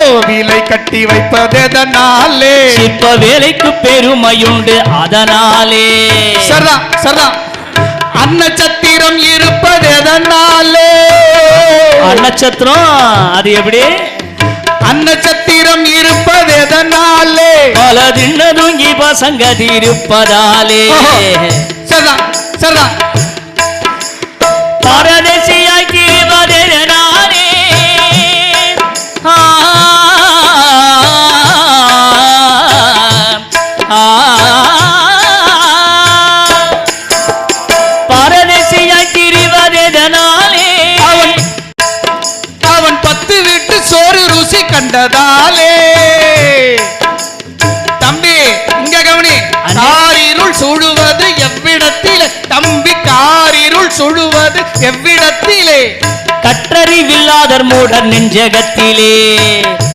கோவிலை கட்டி வைப்பதெதனாலே சிற்ப வேலைக்கு பெருமையுண்டு அதனாலே சரா சரா அன்னச்சத்திரம் இருப்பதெதனாலே அன்னச்சத்திரம் அது எப்படி அன்னச்சத்திரம் இருப்பதெதனாலே பல தின்னதுங்கி பசங்க இருப்பதாலே சரா சரா பரதேசியாக்கி இருப்பதெதனாலே பரதேசியாக்கி இருப்பதெதனாலே அவன் 10 வீட்டு சோறு ருசி கண்டதாலே தம்பி இங்க கவனி காரிருள் சுழுவது எவ்விடத்திலே தம்பி காரிருள் சுழுவது எவ்விடத்திலே கற்றறிவில்லாதர் மூடர் நெஞ்சகத்திலே